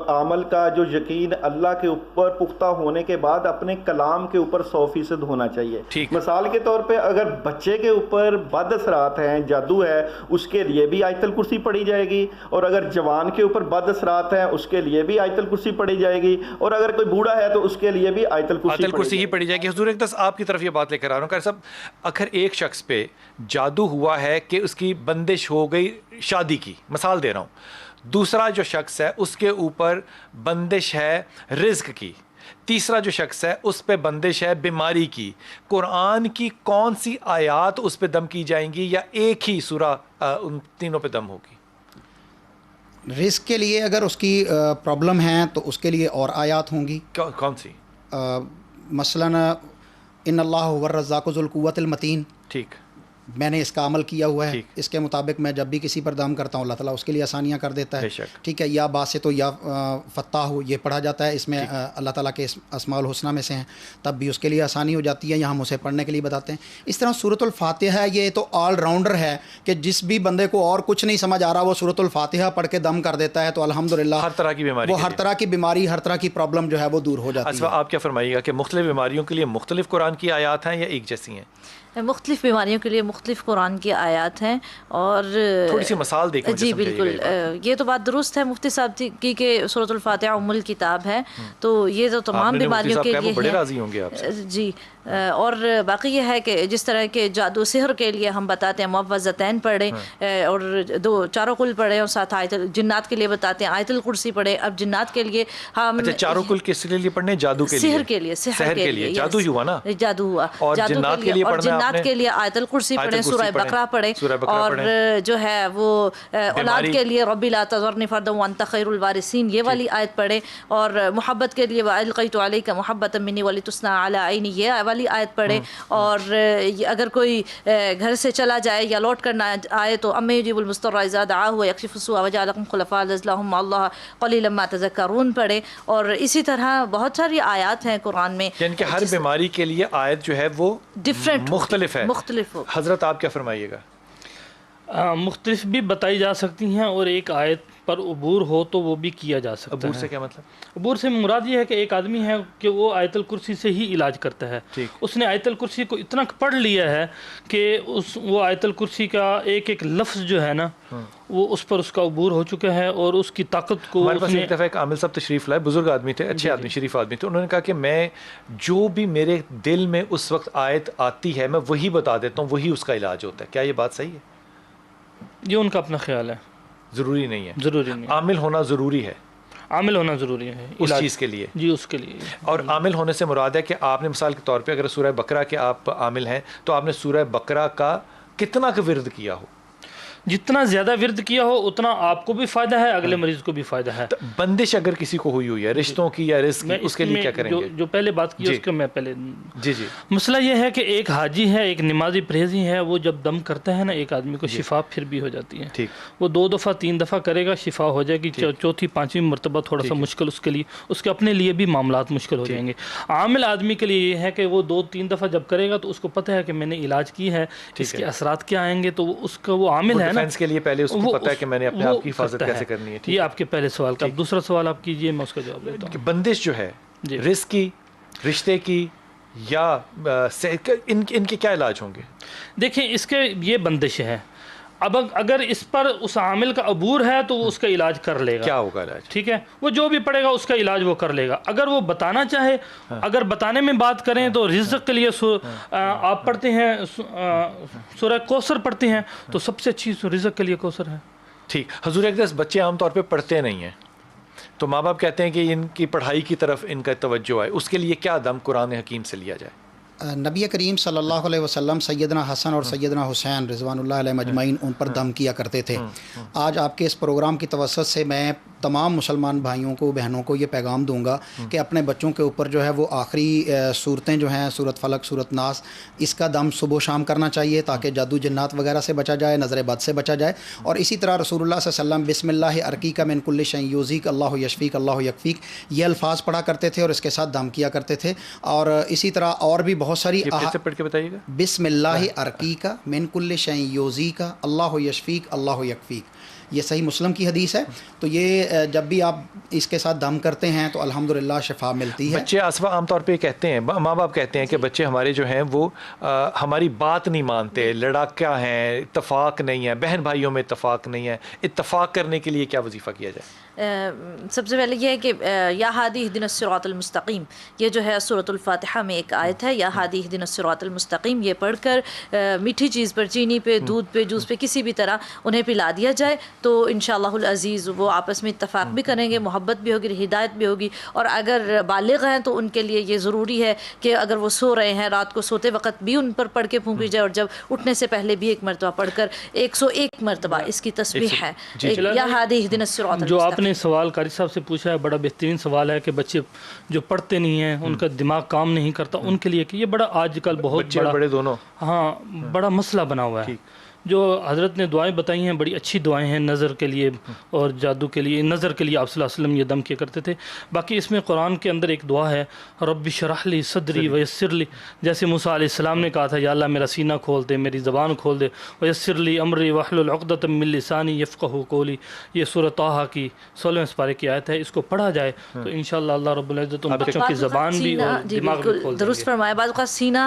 Speaker 5: عمل کا جو یقین اللہ کے اوپر پختہ ہونے کے بعد اپنے کلام کے اوپر 100% ہونا چاہیے. مثال کے طور پہ اگر بچے کے اوپر بد اثرات ہیں، جادو ہے، اس کے لیے بھی آیت الکرسی پڑھی جائے گی، اور اگر جوان کے اوپر بد اثرات ہیں اس کے لیے بھی آیت الکرسی پڑھی جائے گی، اور اگر کوئی بوڑھا ہے تو اس کے لیے بھی آیت الکرسی
Speaker 2: ہی پڑھی جائے گی. حضور ایک دس آپ کی طرف یہ بات لے کر آ رہا ہوں کہ صاحب اگر ایک شخص پہ جادو ہوا ہے کہ اس کی بندش ہو گئی شادی کی، مثال دے رہا ہوں، دوسرا جو شخص ہے اس کے اوپر بندش ہے رزق کی، تیسرا جو شخص ہے اس پہ بندش ہے بیماری کی، قرآن کی کون سی آیات اس پہ دم کی جائیں گی، یا ایک ہی سورہ ان تینوں پہ دم ہوگی؟
Speaker 1: رزق کے لیے اگر اس کی پرابلم ہے تو اس کے لیے اور آیات ہوں گی.
Speaker 2: کون سی؟
Speaker 1: مثلا ان اللہ هو الرزاق ذو القوۃ المتین.
Speaker 2: ٹھیک.
Speaker 1: میں نے اس کا عمل کیا ہوا ہے,
Speaker 2: ٹھیک.
Speaker 1: اس کے مطابق میں جب بھی کسی پر دم کرتا ہوں اللہ تعالیٰ اس کے لیے آسانیاں کر دیتا ہے.
Speaker 2: بے شک.
Speaker 1: ٹھیک ہے, یا باسط و یا فتاح ہو یہ پڑھا جاتا ہے, اس میں اللہ تعالیٰ کے اسماء الحسنہ میں سے ہیں, تب بھی اس کے لیے آسانی ہو جاتی ہے. یہاں ہم اسے پڑھنے کے لیے بتاتے ہیں. اس طرح سورۃ الفاتحہ یہ تو آل راؤنڈر ہے کہ جس بھی بندے کو اور کچھ نہیں سمجھ آ رہا وہ سورۃ الفاتحہ پڑھ کے دم کر دیتا ہے تو الحمدللہ
Speaker 2: ہر طرح کی بیماری,
Speaker 1: وہ ہر طرح کی بیماری, ہر طرح کی پرابلم جو ہے وہ دور ہو جاتی ہے.
Speaker 2: آپ کیا فرمائیے گا کہ مختلف بیماریوں کے لیے مختلف قرآن کی آیات ہیں یا ایک جیسی ہیں؟
Speaker 3: مختلف بیماریوں کے لیے مختلف قرآن کی آیات ہیں, اور
Speaker 2: تھوڑی سی مثال دیکھیں.
Speaker 3: جی بالکل, یہ تو بات درست ہے مفتی صاحب کی کہ سورۃ الفاتحہ ام الکتاب ہے, تو یہ تو تمام بیماریوں کے لیے
Speaker 2: بڑے راضی ہوں گے آپ سے.
Speaker 3: جی, اور باقی یہ ہے کہ جس طرح کے جادو سحر کے لیے ہم بتاتے ہیں معوذتین پڑھیں, اور چاروں کل پڑھیں, اور ساتھ جنات کے لیے بتاتے ہیں آیت الکرسی پڑھیں. اب جنات کے لیے ہم
Speaker 2: چاروں کل کس لیے پڑھنے؟ جادو کے لیے,
Speaker 3: سحر کے لیے,
Speaker 2: سحر کے لیے, جادو ہی ہوا نا,
Speaker 3: جادو ہوا.
Speaker 2: اور جنات کے لیے پڑھنا
Speaker 3: جنات کے لیے آیت الکرسی پڑھیں, سورہ بقرہ پڑھیں, اور جو ہے وہ اولاد کے لیے ربی لا تذرنی فردا وانت خیر الوارثین یہ والی آیت پڑھیں, اور محبت کے لیے والقیت علیک محبۃ منی ولتصنع علی عینی یہ والی آیت پڑھیں. اور اگر کوئی گھر سے چلا جائے یا لوٹ کر نہ آئے تو امی یجیب المضطر اذا دعاہ ویکشف السوء وجعلکم خلفاء الارض اللہم اللہ قلیلا ما تذکرون پڑھیں. اور اسی طرح بہت ساری آیات ہیں قرآن میں,
Speaker 2: یعنی کہ ہر بیماری کے لیے آیت جو ہے وہ
Speaker 3: ڈفرینٹ
Speaker 2: مختلف ہے.
Speaker 3: مختلف ہو.
Speaker 2: حضرت آپ کیا فرمائیے گا؟
Speaker 4: مختلف بھی بتائی جا سکتی ہیں, اور ایک آیت پر عبور ہو تو وہ بھی کیا جا سکتا ہے.
Speaker 2: عبور سے کیا مطلب؟
Speaker 4: عبور سے مراد یہ ہے کہ ایک آدمی ہے کہ وہ آیت الکرسی سے ہی علاج کرتا ہے, اس نے آیت الکرسی کو اتنا پڑھ لیا ہے کہ وہ آیت الکرسی کا ایک ایک لفظ جو ہے نا وہ اس پر اس کا عبور ہو چکا ہے, اور اس کی طاقت کو
Speaker 2: ہمارے پاس ایک دفعہ ایک عامل صاحب تشریف لائے, بزرگ آدمی تھے, اچھے آدمی, شریف آدمی تھے. انہوں نے کہا کہ میں جو بھی میرے دل میں اس وقت آیت آتی ہے میں وہی بتا دیتا ہوں, وہی اس کا علاج ہوتا ہے. کیا یہ بات صحیح ہے؟
Speaker 4: یہ ان کا اپنا خیال ہے,
Speaker 2: ضروری نہیں ہے.
Speaker 4: ضروری نہیں.
Speaker 2: عامل ہونا ضروری ہے,
Speaker 4: عامل ہونا ضروری ہے
Speaker 2: اس چیز کے لیے.
Speaker 4: جی اس کے لیے.
Speaker 2: اور عامل ہونے سے مراد ہے کہ آپ نے مثال کے طور پہ اگر سورہ بقرہ کے آپ عامل ہیں تو آپ نے سورہ بقرہ کا کتنا کا ورد کیا ہو,
Speaker 4: جتنا زیادہ ورد کیا ہو اتنا آپ کو بھی فائدہ ہے, اگلے مریض کو بھی فائدہ ہے.
Speaker 2: بندش اگر کسی کو ہوئی ہے رشتوں کی یا رزق کی, اس کے لیے کیا کریں گے؟
Speaker 4: جو پہلے بات کی اس کے میں پہلے
Speaker 2: جی
Speaker 4: مسئلہ یہ ہے کہ ایک حاجی ہے, ایک نمازی پرہیزی ہے, وہ جب دم کرتا ہے نا ایک آدمی کو شفا پھر بھی ہو جاتی ہے.
Speaker 2: ٹھیک,
Speaker 4: وہ 2 دفعہ 3 دفعہ کرے گا شفا ہو جائے گی, چوتھی 5ویں مرتبہ تھوڑا سا مشکل اس کے لیے, اس کے اپنے لیے بھی معاملات مشکل ہو جائیں گے. عامل آدمی کے لیے یہ ہے کہ وہ 2-3 دفعہ جب کرے گا تو اس کو پتہ ہے کہ میں نے علاج کی ہے, اس کے اثرات کیا آئیں گے, تو اس کا وہ عامل ہے نا
Speaker 2: کے لیے پہلے اس کو پتہ ہے کہ میں نے اپنے آپ کی حفاظت کیسے کرنی ہے.
Speaker 4: یہ آپ کے پہلے سوال کا. اب دوسرا سوال آپ کیجئے, میں اس کا جواب دیتا ہوں.
Speaker 2: بندش جو ہے رزق کی, رشتے کی, یا ان کے کیا علاج ہوں گے؟
Speaker 4: دیکھیں اس کے یہ بندش ہے. اب اگر اس پر اس عامل کا عبور ہے تو وہ اس کا علاج کر لے گا.
Speaker 2: کیا ہوگا علاج؟
Speaker 4: ٹھیک ہے, وہ جو بھی پڑے گا اس کا علاج وہ کر لے گا. اگر وہ بتانا چاہے, اگر بتانے میں بات کریں تو رزق کے لیے آپ پڑھتے ہیں سورہ کوثر پڑھتے ہیں, تو سب سے اچھی رزق کے لیے کوثر ہے.
Speaker 2: ٹھیک. حضور اقدس بچے عام طور پہ پڑھتے نہیں ہیں, تو ماں باپ کہتے ہیں کہ ان کی پڑھائی کی طرف ان کا توجہ ہے, اس کے لیے کیا دم قرآن حکیم سے لیا جائے؟
Speaker 1: نبی کریم صلی اللہ علیہ وسلم سیدنا حسن اور سیدنا حسین رضوان اللہ علیہ مجمعین ان پر دم کیا کرتے تھے. آج آپ کے اس پروگرام کی توسط سے میں تمام مسلمان بھائیوں کو, بہنوں کو یہ پیغام دوں گا کہ اپنے بچوں کے اوپر جو ہے وہ آخری صورتیں جو ہیں سورۃ فلق, سورۃ ناس, اس کا دم صبح و شام کرنا چاہیے تاکہ جادو جنات وغیرہ سے بچا جائے, نظر بد سے بچا جائے. اور اسی طرح رسول اللہ صلی اللہ علیہ وسلم بسم اللہ ارقیک من کل شیء یؤذیک اللہ یشفیک اللہ یکفیک یہ الفاظ پڑھا کرتے تھے اور اس کے ساتھ دم کیا کرتے تھے. اور اسی طرح اور بھی بہت ساری
Speaker 2: پڑھ کے بتائیے گا.
Speaker 1: بسم اللہ ارقیک من کل شیء یؤذیک اللہ یشفیک اللہ یکفیک, یہ صحیح مسلم کی حدیث ہے. تو یہ جب بھی آپ اس کے ساتھ دم کرتے ہیں تو الحمدللہ شفا ملتی ہے.
Speaker 2: بچے آصفہ عام طور پہ کہتے ہیں, ماں باپ کہتے ہیں کہ بچے ہمارے جو ہیں وہ ہماری بات نہیں مانتے, لڑاکا ہیں, اتفاق نہیں ہے, بہن بھائیوں میں اتفاق نہیں ہے. اتفاق کرنے کے لیے کیا وظیفہ کیا جائے؟
Speaker 3: سب سے پہلے یہ ہے کہ یا ہادی اہدنا الصراط المستقیم, یہ جو ہے سورۃ الفاتحہ میں ایک آیت ہے, یا ہادی اہدنا الصراط المستقیم, یہ پڑھ کر میٹھی چیز پر, چینی پہ, دودھ پہ, جوس پہ, کسی بھی طرح انہیں پلا دیا جائے تو انشاءاللہ العزیز وہ آپس میں اتفاق بھی کریں گے, محبت بھی ہوگی, ہدایت بھی ہوگی. اور اگر بالغ ہیں تو ان کے لیے یہ ضروری ہے کہ اگر وہ سو رہے ہیں رات کو سوتے وقت بھی ان پر پڑھ کے پھونکی جائے, اور جب اٹھنے سے پہلے بھی ایک مرتبہ پڑھ کر 101 مرتبہ اس کی تسبیح ہے, یا ہادی اہدنا الصراط المستقیم.
Speaker 4: جو آپ نے سوال قاری صاحب سے پوچھا ہے بڑا بہترین سوال ہے کہ بچے جو پڑھتے نہیں ہیں, ان کا دماغ کام نہیں کرتا, ان کے لیے کہ یہ بڑا آج کل بہت
Speaker 2: بچے اور بڑے دونوں
Speaker 4: ہاں بڑا مسئلہ بنا ہوا ہے. جو حضرت نے دعائیں بتائی ہیں بڑی اچھی دعائیں ہیں نظر کے لیے اور جادو کے لیے. نظر کے لیے آپ صلی اللہ علیہ وسلم یہ دم کیا کرتے تھے. باقی اس میں قرآن کے اندر ایک دعا ہے رب اشرح لی صدری ویسر لی, جیسے موسیٰ علیہ السلام نے کہا تھا یا اللہ میرا سینہ کھول دے, میری زبان کھول دے. ویسر لی امری واحلل عقدۃ من لسانی یفقہوا قولی. یہ سورہ طٰہٰ کی 16ویں سپارے کی آیت ہے. اس کو پڑھا جائے تو انشاءاللہ اللہ رب العزت ان بچوں کی زبان بھی اور دماغ بھی کھول دیں گے.
Speaker 3: درست فرمایا. بعض اوقات سینہ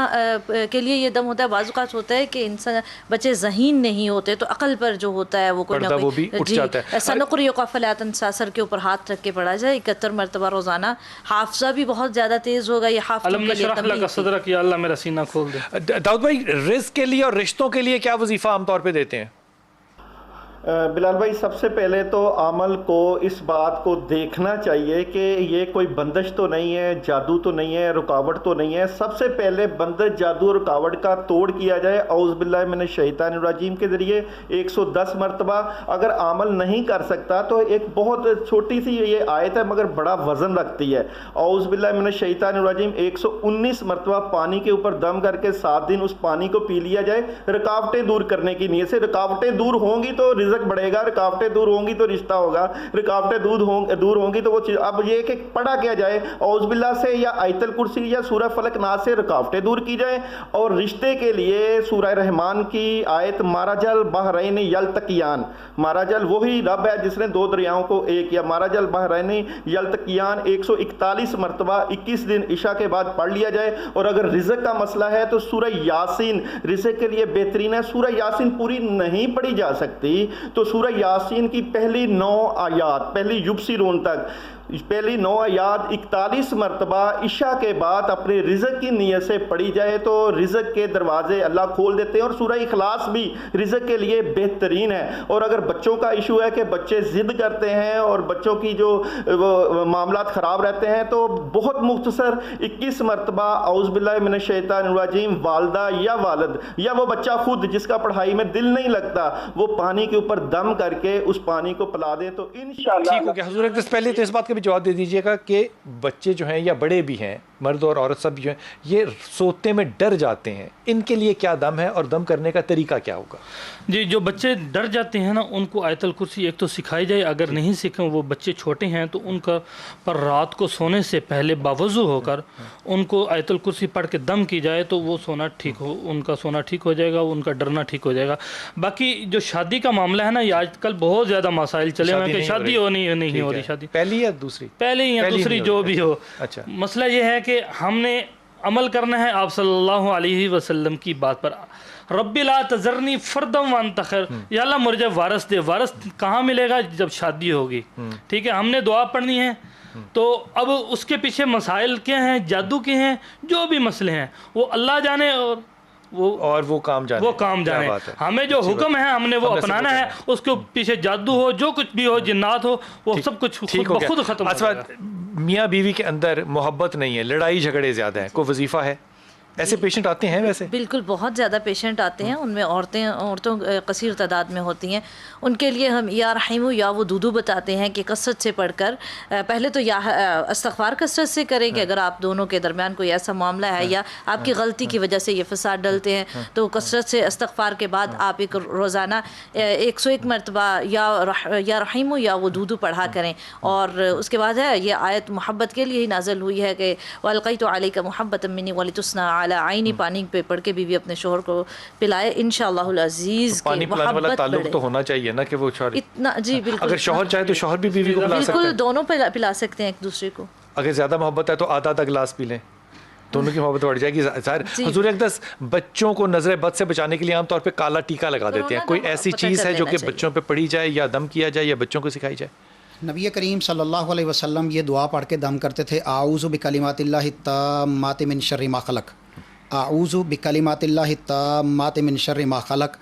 Speaker 3: کے لیے یہ دم ہوتا ہے, بعض اوقات ہوتا ہے کہ انسان بچے ذہین نہیں ہوتے تو عقل پر جو ہوتا ہے وہ کوئی نہ کوئی سنقرئک فلا تنسیٰ سر کے اوپر ہاتھ رکھ کے پڑھا جائے 71 مرتبہ روزانہ. حافظہ بھی بہت زیادہ تیز ہوگا. یہ حافظوں
Speaker 4: علم
Speaker 3: کے لیے
Speaker 4: نشرح لک صدرک یا اللہ میرا سینہ کھول دے.
Speaker 2: داؤد بھائی رزق کے لیے اور رشتوں کے لیے کیا وظیفہ عام طور پہ دیتے ہیں؟
Speaker 5: بلال بھائی سب سے پہلے تو عمل کو اس بات کو دیکھنا چاہیے کہ یہ کوئی بندش تو نہیں ہے, جادو تو نہیں ہے, رکاوٹ تو نہیں ہے. سب سے پہلے بندش جادو اور رکاوٹ کا توڑ کیا جائے اعوذ باللہ من الشیطان الرجیم کے ذریعے 110 مرتبہ. اگر عمل نہیں کر سکتا تو ایک بہت چھوٹی سی یہ آیت ہے مگر بڑا وزن رکھتی ہے. اعوذ باللہ من الشیطان الرجیم 119 مرتبہ پانی کے اوپر دم کر کے 7 دن اس پانی کو پی لیا جائے رکاوٹیں دور کرنے کی نیت سے. رکاوٹیں دور ہوں گی تو رزق بڑھے گا, رکاوٹیں دور ہوں گی تو رشتہ ہوگا, رکاوٹیں دور ہوں گی تو وہ چیز. اب یہ کہ پڑھا کیا جائے اعوذ باللہ سے یا آیت الکرسی یا سورہ فلق ناس سے رکاوٹیں دور کی جائیں. اور رشتے کے لیے سورہ رحمان کی آیت مرج البحرین یلتقیان. مرج وہی رب ہے جس نے 2 دریاؤں کو ایک کیا. مرج البحرین یلتقیان 141 مرتبہ 21 دن عشاء کے بعد پڑھ لیا جائے. اور اگر رزق کا مسئلہ ہے تو سورہ یاسین رزق کے لیے بہترین ہے. سورہ یاسین پوری نہیں پڑھی جا سکتی تو سورہ یاسین کی پہلی 9 آیات پہلی یبصرون تک پہلی 9 آیات 41 مرتبہ عشاء کے بعد اپنے رزق کی نیت سے پڑھی جائے تو رزق کے دروازے اللہ کھول دیتے ہیں. اور سورہ اخلاص بھی رزق کے لیے بہترین ہے. اور اگر بچوں کا ایشو ہے کہ بچے ضد کرتے ہیں اور بچوں کی جو معاملات خراب رہتے ہیں تو بہت مختصر 21 مرتبہ اعوذ باللہ من الشیطان الرجیم والدہ یا والد یا وہ بچہ خود جس کا پڑھائی میں دل نہیں لگتا وہ پانی کے اوپر دم کر کے اس پانی کو پلا دے تو انشاءاللہ.
Speaker 2: ٹھیک ہو گیا حضور. پہلے تو اس بات کا بھی جواب دے دیجئے گا کہ بچے جو ہیں یا بڑے بھی ہیں مرد اور عورت سب جو ہیں یہ سوتے میں ڈر جاتے ہیں, ان کے لیے کیا دم ہے اور دم کرنے کا طریقہ کیا ہوگا؟
Speaker 4: جی جو بچے ڈر جاتے ہیں نا ان کو آیت الکرسی ایک تو سکھائی جائے. اگر نہیں سیکھیں وہ بچے چھوٹے ہیں تو ان کا پر رات کو سونے سے پہلے باوضو ہو کر ان کو آیت الکرسی پڑھ کے دم کی جائے تو وہ سونا ٹھیک ہو, ان کا سونا ٹھیک ہو جائے گا, ان کا ڈرنا ٹھیک ہو جائے گا. باقی جو شادی کا معاملہ ہے نا یہ آج کل بہت زیادہ مسائل چلے ہوئے ہیں کہ شادی نہیں ہو رہی. شادی
Speaker 2: پہلی یا دوسری؟
Speaker 4: پہلے یا دوسری جو بھی ہو.
Speaker 2: اچھا
Speaker 4: مسئلہ یہ ہے کہ ہم نے عمل کرنا ہے آپ صلی اللہ علیہ وسلم کی بات پر. رب لا تذرنی فردم وانت خیر, یا اللہ مجھے وارث دے. وارث کہاں ملے گا جب شادی ہوگی. ٹھیک ہے ہم نے دعا پڑھنی ہے تو اب اس کے پیچھے مسائل کیا ہیں, جادو کے ہیں, جو بھی مسئلے ہیں وہ اللہ جانے اور وہ کام جانے. ہمیں جو حکم ہے ہم نے وہ اپنانا ہے. اس کے پیچھے جادو ہو جو کچھ بھی ہو جنات ہو وہ سب کچھ خود ختم ہو جائے گا.
Speaker 2: میاں بیوی کے اندر محبت نہیں ہے, لڑائی جھگڑے زیادہ ہیں, کوئی وظیفہ ہے؟ ایسے پیشنٹ آتے ہیں ویسے؟ بالکل
Speaker 3: بہت زیادہ پیشنٹ آتے ہیں. ان میں عورتوں کثیر تعداد میں ہوتی ہیں. ان کے لیے ہم یا رحیم یا ودودو بتاتے ہیں کہ کثرت سے پڑھ کر پہلے تو یا استغفار کثرت سے کریں کہ اگر آپ دونوں کے درمیان کوئی ایسا معاملہ ہے یا آپ کی غلطی کی وجہ سے یہ فساد ڈلتے ہیں تو کثرت سے استغفار کے بعد آپ ایک روزانہ 101 مرتبہ یا رحیم یا ودودو پڑھا کریں. اور اس کے بعد ہے یہ آیت محبت کے لیے ہی نازل ہوئی ہے کہ وَأَلْقَيْتُ عَلَيْكَ مُحَبَّةً مِّنِّي وَلِتُصْنَعَ عَلَىٰ عَيْنِي. پانی پہ پڑھ کے بیوی اپنے شوہر کو پلائے انشاءاللہ العزیز.
Speaker 2: پانی پلانے والا تعلق تو ہونا چاہیے نا کہ وہ
Speaker 3: اتنا. جی بالکل.
Speaker 2: اگر شوہر چاہے تو شوہر بھی بیوی کو پلا سکتے ہیں.
Speaker 3: بالکل دونوں پلا سکتے ہیں ایک دوسرے کو.
Speaker 2: اگر زیادہ محبت ہے تو آدھا گلاس پی لیں, دونوں کی محبت بڑھ جائے گی. حضور اقدس بچوں کو نظر بد سے بچانے کے لیے عام طور پہ کالا ٹیکا لگا دیتے ہیں. کوئی ایسی چیز ہے جو کہ بچوں پہ پڑھی جائے یا دم کیا جائے یا بچوں کو سکھائی جائے؟
Speaker 1: نبی کریم صلی اللہ علیہ وسلم یہ دعا پڑھ کے دم کرتے تھے, اعوذ بکلمات اللہ التامات من شر ما خلق. اعوذ بکلمات اللہ التامات من شر ما خلق.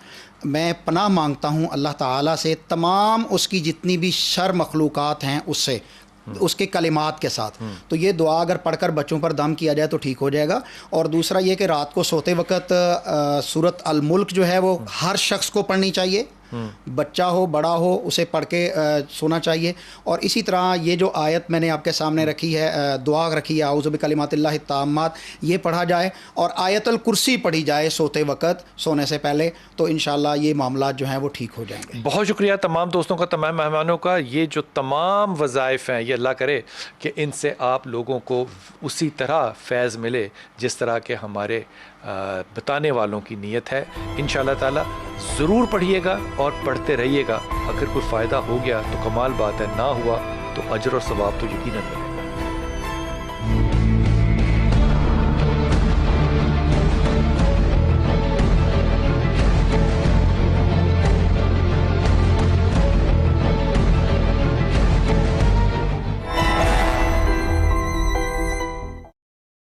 Speaker 1: میں پناہ مانگتا ہوں اللہ تعالیٰ سے تمام اس کی جتنی بھی شر مخلوقات ہیں اس سے, اس کے کلمات کے ساتھ. تو یہ دعا اگر پڑھ کر بچوں پر دم کیا جائے تو ٹھیک ہو جائے گا. اور دوسرا یہ کہ رات کو سوتے وقت سورۃ الملک جو ہے وہ ہر شخص کو پڑھنی چاہیے. بچہ ہو بڑا ہو اسے پڑھ کے سونا چاہیے. اور اسی طرح یہ جو آیت میں نے آپ کے سامنے رکھی ہے, دعا رکھی ہے اعوذ بکلمات اللہ التامات, یہ پڑھا جائے اور آیت الکرسی پڑھی جائے سوتے وقت, سونے سے پہلے, تو انشاءاللہ یہ معاملات جو ہیں وہ ٹھیک ہو جائیں گے.
Speaker 2: بہت شکریہ تمام دوستوں کا, تمام مہمانوں کا. یہ جو تمام وظائف ہیں یہ اللہ کرے کہ ان سے آپ لوگوں کو اسی طرح فیض ملے جس طرح کے ہمارے بتانے والوں کی نیت ہے. انشاءاللہ تعالی ضرور پڑھیے گا اور پڑھتے رہیے گا. اگر کوئی فائدہ ہو گیا تو کمال بات ہے, نہ ہوا تو اجر اور ثواب تو یقیناً ملے.